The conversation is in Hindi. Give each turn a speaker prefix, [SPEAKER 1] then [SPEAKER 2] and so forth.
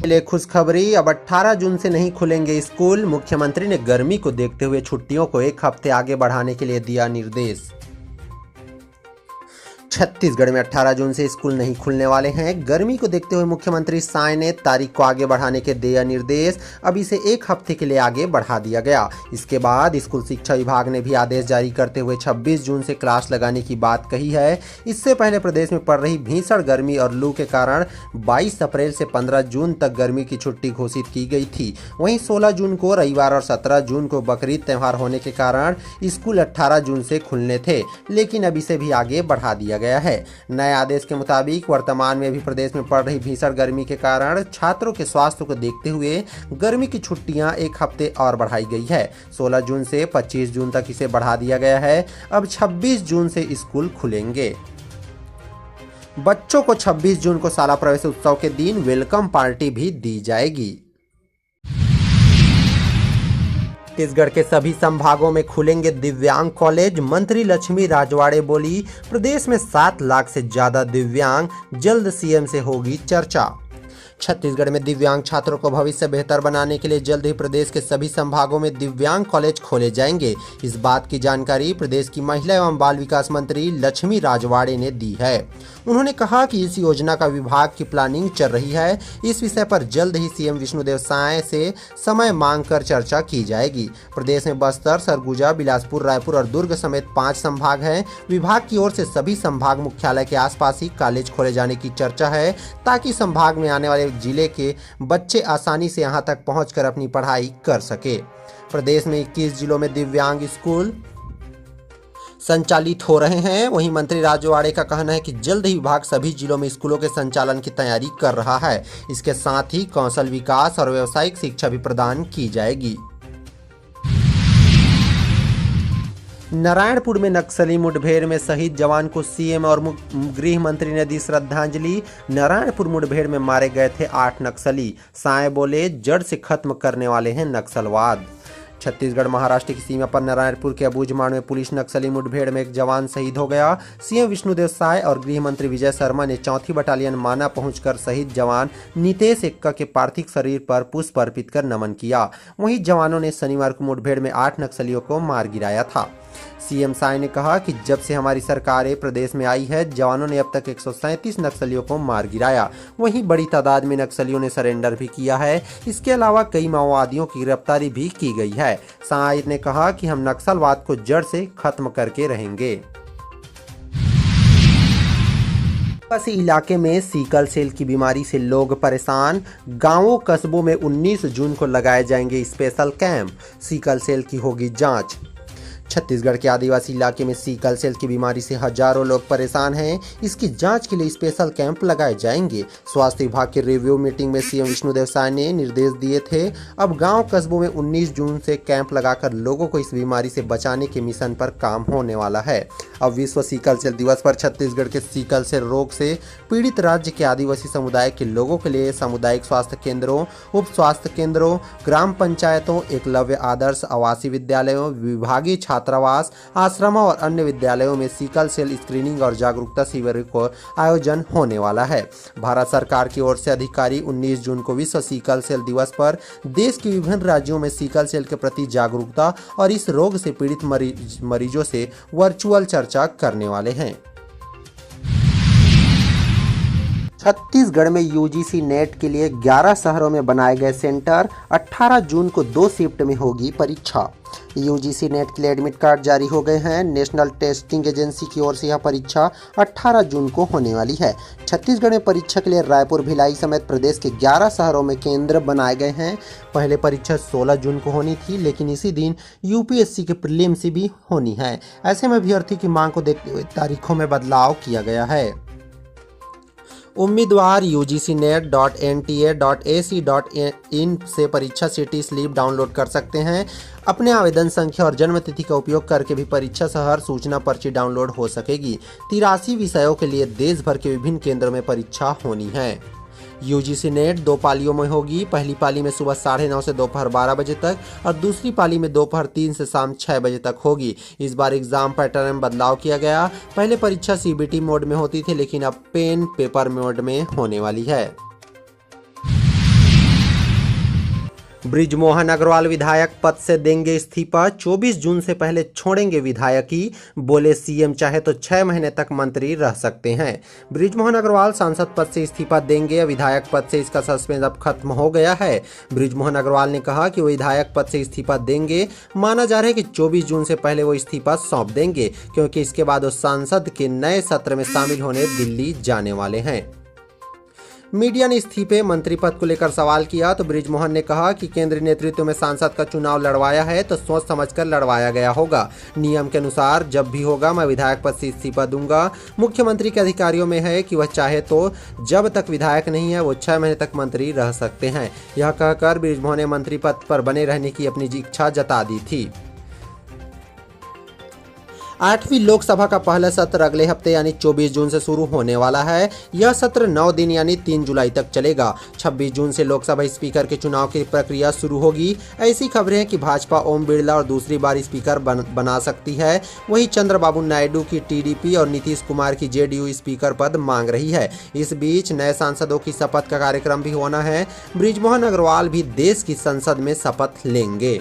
[SPEAKER 1] ले खुशखबरी, अब 18 जून से नहीं खुलेंगे स्कूल। मुख्यमंत्री ने गर्मी को देखते हुए छुट्टियों को एक हफ्ते आगे बढ़ाने के लिए दिया निर्देश। छत्तीसगढ़ में 18 जून से स्कूल नहीं खुलने वाले हैं। गर्मी को देखते हुए मुख्यमंत्री साय ने तारीख को आगे बढ़ाने के दिया निर्देश। अब इसे एक हफ्ते के लिए आगे बढ़ा दिया गया। इसके बाद स्कूल शिक्षा विभाग ने भी आदेश जारी करते हुए 26 जून से क्लास लगाने की बात कही है। इससे पहले प्रदेश में पड़ रही भीषण गर्मी और लू के कारण 22 अप्रैल से 15 जून तक गर्मी की छुट्टी घोषित की गई थी। वहीं 16 जून को रविवार और 17 जून को बकरीद त्यौहार होने के कारण स्कूल 18 जून से खुलने थे, लेकिन अब इसे भी आगे बढ़ा दिया गया है। नए आदेश के मुताबिक वर्तमान में भी प्रदेश में पड़ रही भीषण गर्मी के कारण छात्रों के स्वास्थ्य को देखते हुए गर्मी की छुट्टियां एक हफ्ते और बढ़ाई गई है। 16 जून से 25 जून तक इसे बढ़ा दिया गया है। अब 26 जून से स्कूल खुलेंगे। बच्चों को 26 जून को शाला प्रवेश उत्सव के दिन वेलकम पार्टी भी दी जाएगी। छत्तीसगढ़ के सभी संभागों में खुलेंगे दिव्यांग कॉलेज। मंत्री लक्ष्मी राजवाड़े बोली, प्रदेश में 7 लाख से ज्यादा दिव्यांग, जल्द सीएम से होगी चर्चा। छत्तीसगढ़ में दिव्यांग छात्रों को भविष्य बेहतर बनाने के लिए जल्द ही प्रदेश के सभी संभागों में दिव्यांग कॉलेज खोले जाएंगे। इस बात की जानकारी प्रदेश की महिला एवं बाल विकास मंत्री लक्ष्मी राजवाड़े ने दी है। उन्होंने कहा कि इस योजना का विभाग की प्लानिंग चल रही है। इस विषय पर जल्द ही सीएम विष्णुदेव साय से समय मांगकर चर्चा की जाएगी। प्रदेश में बस्तर, सरगुजा, बिलासपुर, रायपुर और दुर्ग समेत 5 संभाग हैं। विभाग की ओर से सभी संभाग मुख्यालय के आसपास ही कॉलेज खोले जाने की चर्चा है, ताकि संभाग में आने वाले जिले के बच्चे आसानी से यहां तक पहुंचकर अपनी पढ़ाई कर सके। प्रदेश में 21 जिलों में दिव्यांग स्कूल संचालित हो रहे हैं। वहीं मंत्री राजवाड़े का कहना है कि जल्द ही विभाग सभी जिलों में स्कूलों के संचालन की तैयारी कर रहा है। इसके साथ ही कौशल विकास और व्यावसायिक शिक्षा भी प्रदान की जाएगी। नारायणपुर में नक्सली मुठभेड़ में शहीद जवान को सीएम और गृह मंत्री ने दी श्रद्धांजलि। नारायणपुर मुठभेड़ में मारे गए थे 8 नक्सली। साय बोले, जड़ से खत्म करने वाले हैं नक्सलवाद। छत्तीसगढ़ महाराष्ट्र की सीमा पर नारायणपुर के अबूझमाड़ में पुलिस नक्सली मुठभेड़ में एक जवान शहीद हो गया। सीएम विष्णुदेव साय और गृह मंत्री विजय शर्मा ने 4थी बटालियन माना पहुंचकर शहीद जवान नितेश एक्का के पार्थिव शरीर पर पुष्प अर्पित कर नमन किया। वहीं जवानों ने शनिवार को मुठभेड़ में 8 नक्सलियों को मार गिराया था। सीएम साय ने कहा कि जब से हमारी सरकार प्रदेश में आई है, जवानों ने अब तक 137 नक्सलियों को मार गिराया। वहीं बड़ी तादाद में नक्सलियों ने सरेंडर भी किया है। इसके अलावा कई माओवादियों की गिरफ्तारी भी की गई है। साय ने कहा कि हम नक्सलवाद को जड़ से खत्म करके रहेंगे। आदिवासी इलाके में सीकल सेल की बीमारी से लोग परेशान। गांवों कस्बों में 19 जून को लगाए जाएंगे स्पेशल कैंप। सीकल सेल की होगी जांच। छत्तीसगढ़ के आदिवासी इलाके में सीकल सेल की बीमारी से हजारों लोग परेशान हैं। इसकी जांच के लिए स्पेशल कैंप लगाए जाएंगे। स्वास्थ्य विभाग की रिव्यू मीटिंग में सीएम विष्णुदेव साय ने निर्देश दिए थे। अब गांव कस्बों में 19 जून से कैंप लगाकर लोगों को इस बीमारी से बचाने के मिशन पर काम होने वाला है। अब विश्व सीकल सेल दिवस पर छत्तीसगढ़ के सीकल सेल रोग से पीड़ित राज्य के आदिवासी समुदाय के लोगों के लिए सामुदायिक स्वास्थ्य केंद्रों, उप स्वास्थ्य केंद्रों, ग्राम पंचायतों, एकलव्य आदर्श आवासीय विद्यालयों, विभागीय छात्रावास, आश्रमों और अन्य विद्यालयों में सीकल सेल स्क्रीनिंग और जागरूकता शिविर को आयोजन होने वाला है। भारत सरकार की ओर से अधिकारी 19 जून को विश्व सीकल सेल दिवस पर देश के विभिन्न राज्यों में सीकल सेल के प्रति जागरूकता और इस रोग से पीड़ित मरीजों से वर्चुअल चर्चा करने वाले हैं। छत्तीसगढ़ में यूजीसी नेट के लिए 11 शहरों में बनाए गए सेंटर। 18 जून को 2 शिफ्ट में होगी परीक्षा। यूजीसी नेट के लिए एडमिट कार्ड जारी हो गए हैं। नेशनल टेस्टिंग एजेंसी की ओर से यह परीक्षा 18 जून को होने वाली है। छत्तीसगढ़ में परीक्षा के लिए रायपुर, भिलाई समेत प्रदेश के 11 शहरों में केंद्र बनाए गए हैं। पहले परीक्षा 16 जून को होनी थी, लेकिन इसी दिन यूपीएससी के प्रीलिम्स भी होनी है। ऐसे में अभ्यर्थी की मांग को देखते हुए तारीखों में बदलाव किया गया है। उम्मीदवार ugcnet.nta.ac.in से परीक्षा सिटी स्लिप डाउनलोड कर सकते हैं। अपने आवेदन संख्या और जन्म तिथि का उपयोग करके भी परीक्षा शहर सूचना पर्ची डाउनलोड हो सकेगी। 83 विषयों के लिए देश भर के विभिन्न केंद्रों में परीक्षा होनी है। यूजीसी नेट 2 पालियों में होगी। पहली पाली में सुबह 9:30 से दोपहर 12 बजे तक और दूसरी पाली में दोपहर 3 से शाम 6 बजे तक होगी। इस बार एग्जाम पैटर्न में बदलाव किया गया। पहले परीक्षा सीबीटी मोड में होती थी, लेकिन अब पेन पेपर मोड में होने वाली है। बृजमोहन अग्रवाल विधायक पद से देंगे इस्तीफा, 24 जून से पहले छोड़ेंगे विधायकी, बोले सीएम चाहे तो 6 महीने तक मंत्री रह सकते हैं। बृजमोहन अग्रवाल सांसद पद से इस्तीफा देंगे, विधायक पद से इसका सस्पेंस अब खत्म हो गया है। बृजमोहन अग्रवाल ने कहा कि वो विधायक पद से इस्तीफा देंगे। माना जा रहा है कि 24 जून से पहले वो इस्तीफा सौंप देंगे, क्योंकि इसके बाद वो सांसद के नए सत्र में शामिल होने दिल्ली जाने वाले हैं। मीडिया ने इस्तीफे मंत्री पद को लेकर सवाल किया तो बृजमोहन ने कहा कि केंद्रीय नेतृत्व में सांसद का चुनाव लड़वाया है तो सोच समझकर लड़वाया गया होगा। नियम के अनुसार जब भी होगा मैं विधायक पद से इस्तीफा दूंगा। मुख्यमंत्री के अधिकारियों में है कि वह चाहे तो जब तक विधायक नहीं है वो 6 महीने तक मंत्री रह सकते हैं। यह कहकर बृजमोहन ने मंत्री पद पर बने रहने की अपनी इच्छा जता दी थी। 8वीं लोकसभा का पहला सत्र अगले हफ्ते यानी 24 जून से शुरू होने वाला है। यह सत्र 9 दिन यानी 3 जुलाई तक चलेगा। 26 जून से लोकसभा स्पीकर के चुनाव की प्रक्रिया शुरू होगी। ऐसी खबरें हैं कि भाजपा ओम बिरला और दूसरी बार स्पीकर बना सकती है। वहीं चंद्रबाबू नायडू की टीडीपी और नीतीश कुमार की जेडीयू स्पीकर पद मांग रही है। इस बीच नए सांसदों की शपथ का कार्यक्रम भी होना है। बृजमोहन अग्रवाल भी देश की संसद में शपथ लेंगे।